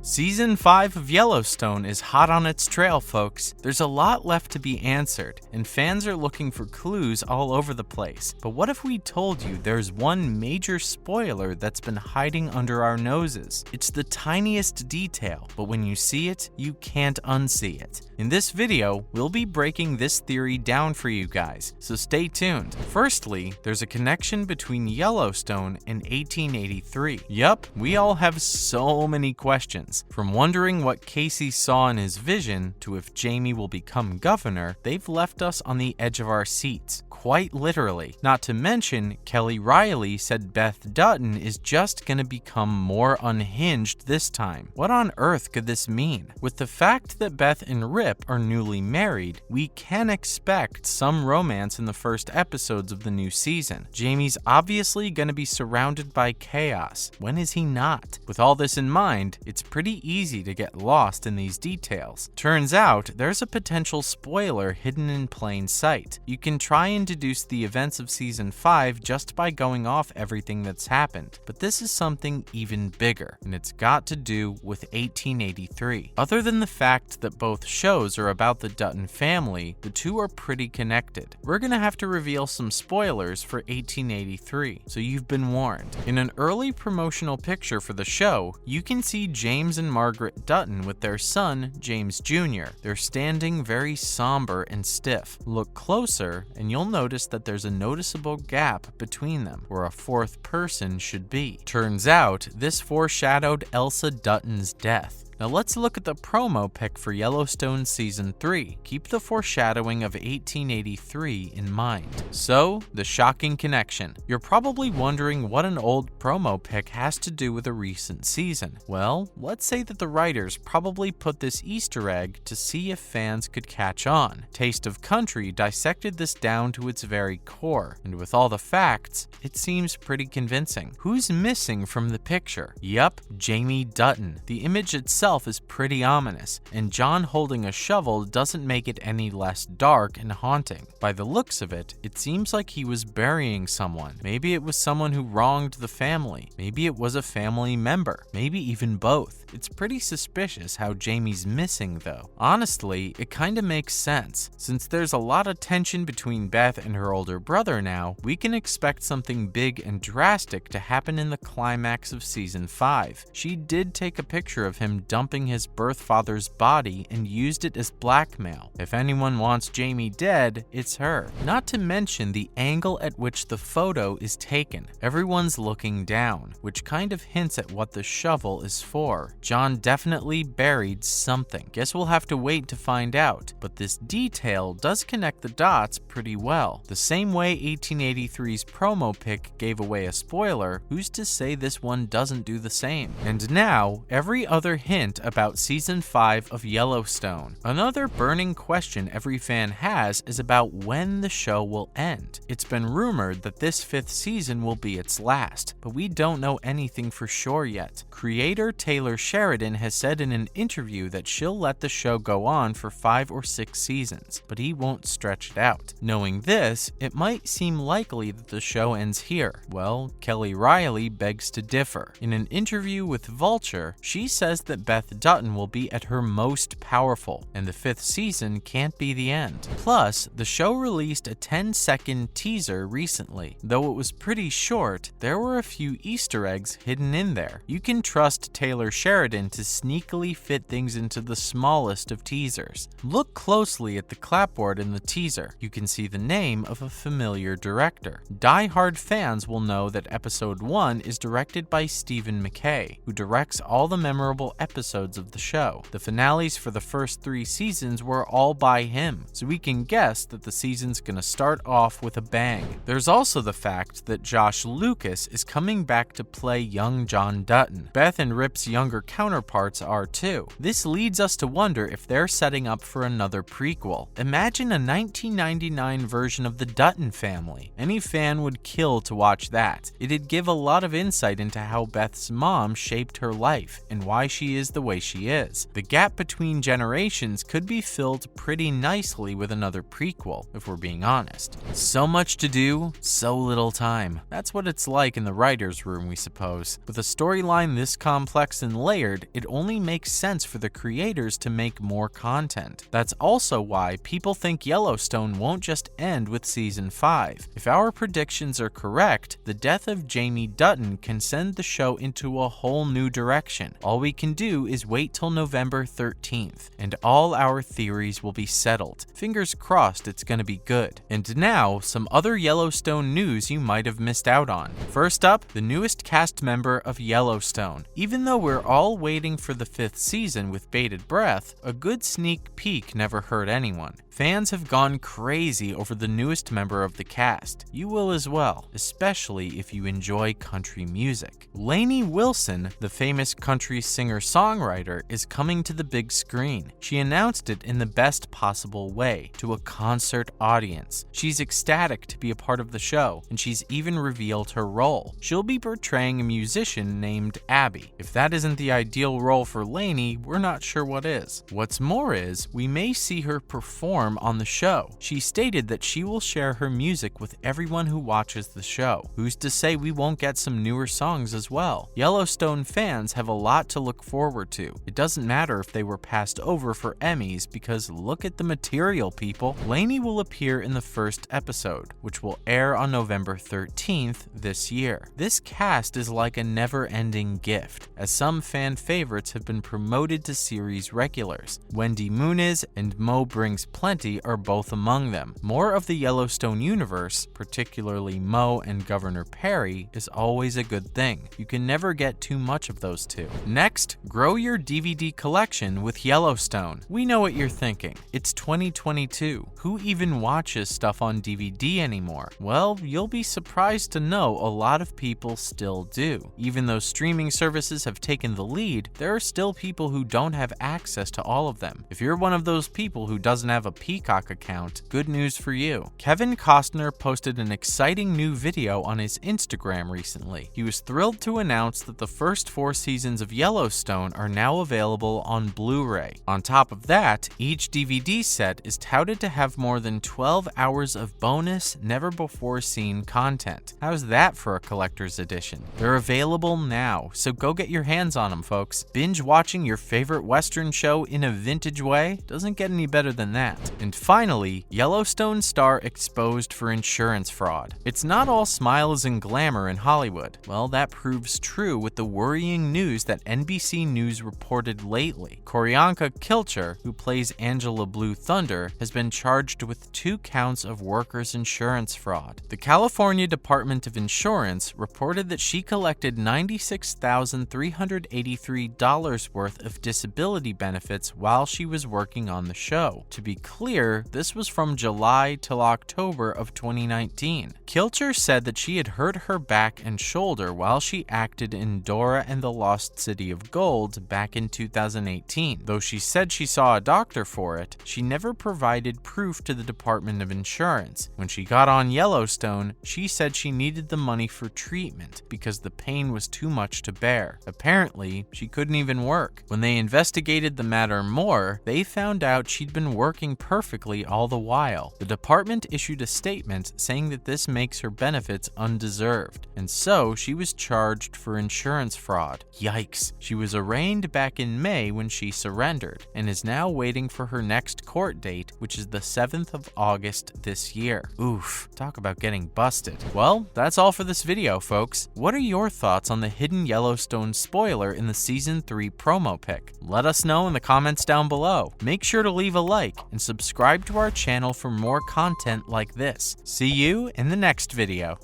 Season 5 of Yellowstone is hot on its trail, folks. There's a lot left to be answered, and fans are looking for clues all over the place. But what if we told you there's one major spoiler that's been hiding under our noses? It's the tiniest detail, but when you see it, you can't unsee it. In this video, we'll be breaking this theory down for you guys, so stay tuned. Firstly, there's a connection between Yellowstone and 1883. Yup, we all have so many questions. From wondering what Casey saw in his vision to if Jamie will become governor, they've left us on the edge of our seats. Quite literally. Not to mention, Kelly Riley said Beth Dutton is just gonna become more unhinged this time. What on earth could this mean? With the fact that Beth and Rip are newly married, we can expect some romance in the first episodes of the new season. Jamie's obviously gonna be surrounded by chaos. When is he not? With all this in mind, it's pretty easy to get lost in these details. Turns out, there's a potential spoiler hidden in plain sight. You can try and deduce the events of Season 5 just by going off everything that's happened. But this is something even bigger, and it's got to do with 1883. Other than the fact that both shows are about the Dutton family, the two are pretty connected. We're gonna have to reveal some spoilers for 1883, so you've been warned. In an early promotional picture for the show, you can see James and Margaret Dutton with their son, James Jr. They're standing very somber and stiff. Look closer, and you'll notice that there's a noticeable gap between them, where a fourth person should be. Turns out, this foreshadowed Elsa Dutton's death. Now let's look at the promo pic for Yellowstone Season 3. Keep the foreshadowing of 1883 in mind. So, the shocking connection. You're probably wondering what an old promo pic has to do with a recent season. Well, let's say that the writers probably put this Easter egg to see if fans could catch on. Taste of Country dissected this down to its very core, and with all the facts, it seems pretty convincing. Who's missing from the picture? Yup, Jamie Dutton. The image itself is pretty ominous, and John holding a shovel doesn't make it any less dark and haunting. By the looks of it, it seems like he was burying someone. Maybe it was someone who wronged the family. Maybe it was a family member. Maybe even both. It's pretty suspicious how Jamie's missing though. Honestly, it kinda makes sense. Since there's a lot of tension between Beth and her older brother now, we can expect something big and drastic to happen in the climax of Season 5. She did take a picture of him dumping his birth father's body and used it as blackmail. If anyone wants Jamie dead, it's her. Not to mention the angle at which the photo is taken. Everyone's looking down, which kind of hints at what the shovel is for. John definitely buried something. Guess we'll have to wait to find out, but this detail does connect the dots pretty well. The same way 1883's promo pic gave away a spoiler, who's to say this one doesn't do the same? And now, every other hint about Season 5 of Yellowstone. Another burning question every fan has is about when the show will end. It's been rumored that this 5th season will be its last, but we don't know anything for sure yet. Creator Taylor Sheridan has said in an interview that she'll let the show go on for 5 or 6 seasons, but he won't stretch it out. Knowing this, it might seem likely that the show ends here. Well, Kelly Riley begs to differ. In an interview with Vulture, she says that Beth Dutton will be at her most powerful, and the 5th season can't be the end. Plus, the show released a 10-second teaser recently. Though it was pretty short, there were a few Easter eggs hidden in there. You can trust Taylor Sheridan to sneakily fit things into the smallest of teasers. Look closely at the clapboard in the teaser. You can see the name of a familiar director. Die-hard fans will know that Episode 1 is directed by Stephen McKay, who directs all the memorable episodes of the show. The finales for the first 3 seasons were all by him, so we can guess that the season's gonna start off with a bang. There's also the fact that Josh Lucas is coming back to play young John Dutton. Beth and Rip's younger counterparts are too. This leads us to wonder if they're setting up for another prequel. Imagine a 1999 version of the Dutton family. Any fan would kill to watch that. It'd give a lot of insight into how Beth's mom shaped her life and why she is is the way she is. The gap between generations could be filled pretty nicely with another prequel, if we're being honest. So much to do, so little time. That's what it's like in the writer's room, we suppose. With a storyline this complex and layered, it only makes sense for the creators to make more content. That's also why people think Yellowstone won't just end with season 5. If our predictions are correct, the death of Jamie Dutton can send the show into a whole new direction. All we can do is wait till November 13th, and all our theories will be settled. Fingers crossed it's gonna be good. And now, some other Yellowstone news you might have missed out on. First up, the newest cast member of Yellowstone. Even though we're all waiting for the 5th season with bated breath, a good sneak peek never hurt anyone. Fans have gone crazy over the newest member of the cast. You will as well, especially if you enjoy country music. Lainey Wilson, the famous country singer-songwriter, is coming to the big screen. She announced it in the best possible way, to a concert audience. She's ecstatic to be a part of the show, and she's even revealed her role. She'll be portraying a musician named Abby. If that isn't the ideal role for Lainey, we're not sure what is. What's more is, we may see her perform on the show. She stated that she will share her music with everyone who watches the show. Who's to say we won't get some newer songs as well? Yellowstone fans have a lot to look forward to. It doesn't matter if they were passed over for Emmys, because look at the material, people. Lainey will appear in the first episode, which will air on November 13th this year. This cast is like a never-ending gift, as some fan favorites have been promoted to series regulars. Wendy Muniz and Mo Brings Plenty are both among them. More of the Yellowstone universe, particularly Mo and Governor Perry, is always a good thing. You can never get too much of those two. Next, grow your DVD collection with Yellowstone. We know what you're thinking. It's 2022. Who even watches stuff on DVD anymore? Well, you'll be surprised to know a lot of people still do. Even though streaming services have taken the lead, there are still people who don't have access to all of them. If you're one of those people who doesn't have a Peacock account, good news for you. Kevin Costner posted an exciting new video on his Instagram recently. He was thrilled to announce that the first 4 seasons of Yellowstone are now available on Blu-ray. On top of that, each DVD set is touted to have more than 12 hours of bonus, never-before-seen content. How's that for a collector's edition? They're available now, so go get your hands on them, folks. Binge watching your favorite Western show in a vintage way doesn't get any better than that. And finally, Yellowstone star exposed for insurance fraud. It's not all smiles and glamour in Hollywood. Well, that proves true with the worrying news that NBC News reported lately. Koryanka Kilcher, who plays Angela Blue Thunder, has been charged with 2 counts of workers' insurance fraud. The California Department of Insurance reported that she collected $96,383 worth of disability benefits while she was working on the show. To be clear, this was from July till October of 2019. Kilcher said that she had hurt her back and shoulder while she acted in Dora and the Lost City of Gold back in 2018. Though she said she saw a doctor for it, she never provided proof to the Department of Insurance. When she got on Yellowstone, she said she needed the money for treatment because the pain was too much to bear. Apparently, she couldn't even work. When they investigated the matter more, they found out she'd been working perfectly all the while. The department issued a statement saying that this makes her benefits undeserved, and so she was charged for insurance fraud. Yikes. She was arraigned back in May when she surrendered, and is now waiting for her next court date, which is the 7th of August this year. Oof, talk about getting busted. Well, that's all for this video, folks. What are your thoughts on the hidden Yellowstone spoiler in the Season 3 promo pic? Let us know in the comments down below. Make sure to leave a like and subscribe to our channel for more content like this. See you in the next video.